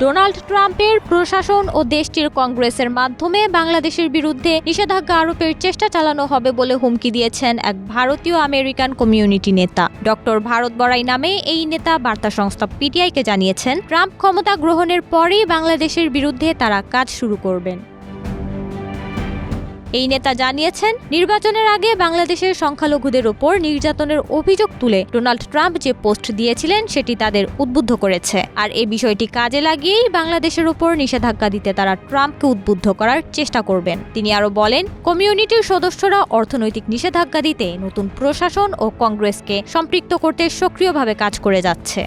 Donald ট্রাম্পের প্রশাসন ও দেশটির কংগ্রেসের মাধ্যমে বাংলাদেশের বিরুদ্ধে নিষেধাজ্ঞা আরোপের চেষ্টা চালানো হবে বলে হুমকি দিয়েছেন এক ভারতীয় আমেরিকান কমিউনিটি নেতা। ডক্টর ভারত বড়াই নামে এই নেতা বার্তা সংস্থা পিটিআইকে জানিয়েছেন, ট্রাম্প ক্ষমতা গ্রহণের পরেই বাংলাদেশের বিরুদ্ধে তারা কাজ শুরু করবেন। এই নেতা জানিয়েছেন, নির্বাচনের আগে বাংলাদেশের সংখ্যালঘুদের ওপর নির্যাতনের অভিযোগ তুলে ডোনাল্ড ট্রাম্প যে পোস্ট দিয়েছিলেন সেটি তাদের উদ্বুদ্ধ করেছে। আর এই বিষয়টি কাজে লাগিয়েই বাংলাদেশের ওপর নিষেধাজ্ঞা দিতে তারা ট্রাম্পকে উদ্বুদ্ধ করার চেষ্টা করবেন। তিনি আরও বলেন, কমিউনিটির সদস্যরা অর্থনৈতিক নিষেধাজ্ঞা দিতে নতুন প্রশাসন ও কংগ্রেসকে সম্পৃক্ত করতে সক্রিয়ভাবে কাজ করে যাচ্ছে।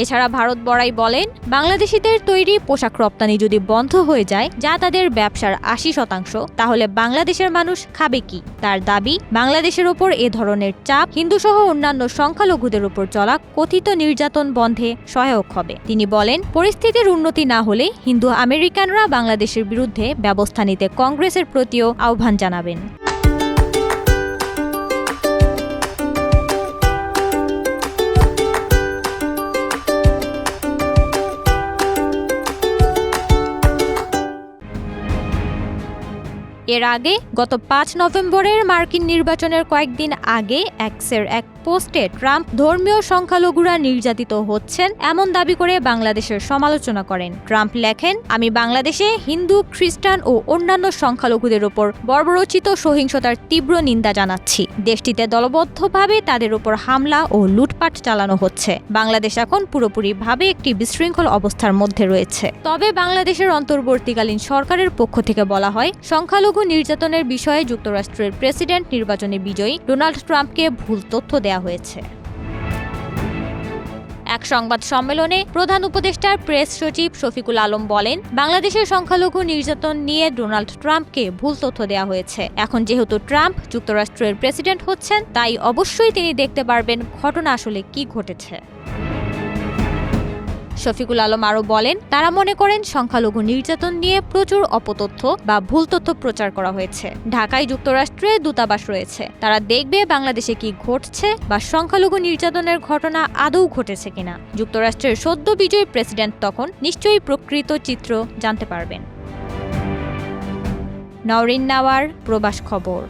এছাড়া ভারত বড়াই বলেন, বাংলাদেশিদের তৈরি পোশাক রপ্তানি যদি বন্ধ হয়ে যায়, যা তাদের ব্যবসার 80%, তাহলে বাংলাদেশের মানুষ খাবে কি? তার দাবি, বাংলাদেশের ওপর এ ধরনের চাপ হিন্দুসহ অন্যান্য সংখ্যালঘুদের ওপর চলা কথিত নির্যাতন বন্ধে সহায়ক হবে। তিনি বলেন, পরিস্থিতির উন্নতি না হলে হিন্দু আমেরিকানরা বাংলাদেশের বিরুদ্ধে ব্যবস্থা নিতে কংগ্রেসের প্রতিও আহ্বান জানাবেন। এর আগে গত 5 নভেম্বরের মার্কিন নির্বাচনের কয়েকদিন আগে এক্সের এক পোস্টে ট্রাম্প ধর্মীয় সংখ্যালঘুরা নির্যাতিত হচ্ছেন এমন দাবি করে বাংলাদেশের সমালোচনা করেন। ট্রাম্প লেখেন, আমি বাংলাদেশে হিন্দু, খ্রিস্টান ও অন্যান্য সংখ্যালঘুদের ওপর বর্বরোচিত সহিংসতার তীব্র নিন্দা জানাচ্ছি। দেশটিতে দলবদ্ধভাবে তাদের ওপর হামলা ও লুটপাট চালানো হচ্ছে। বাংলাদেশ এখন পুরোপুরিভাবে একটি বিশৃঙ্খল অবস্থার মধ্যে রয়েছে। তবে বাংলাদেশের অন্তর্বর্তীকালীন সরকারের পক্ষ থেকে বলা হয়, সংখ্যালঘু নির্যাতনের বিষয়ে যুক্তরাষ্ট্রের প্রেসিডেন্ট নির্বাচনে বিজয়ী ডোনাল্ড ট্রাম্পকে ভুল তথ্য দেয়া হয়েছে। এক সংবাদ সম্মেলনে প্রধান উপদেষ্টার প্রেস সচিব শফিকুল আলম বলেন, বাংলাদেশের সংখ্যালঘু নির্যাতন নিয়ে ডোনাল্ড ট্রাম্পকে ভুল তথ্য দেওয়া হয়েছে। এখন যেহেতু ট্রাম্প যুক্তরাষ্ট্রের প্রেসিডেন্ট হচ্ছেন, তাই অবশ্যই তিনি দেখতে পারবেন ঘটনা আসলে কি ঘটেছে। শফিকুল আলম আরও বলেন, তারা মনে করেন সংখ্যালঘু নির্যাতন নিয়ে প্রচুর অপতথ্য বা ভুল তথ্য প্রচার করা হয়েছে। ঢাকায় যুক্তরাষ্ট্রের দূতাবাস রয়েছে, তারা দেখবে বাংলাদেশে কি ঘটছে বা সংখ্যালঘু নির্যাতনের ঘটনা আদৌ ঘটেছে কিনা। যুক্তরাষ্ট্রের সদ্য বিজয়ী প্রেসিডেন্ট তখন নিশ্চয়ই প্রকৃত চিত্র জানতে পারবেন। নওরিন নাওয়ার, প্রবাস খবর।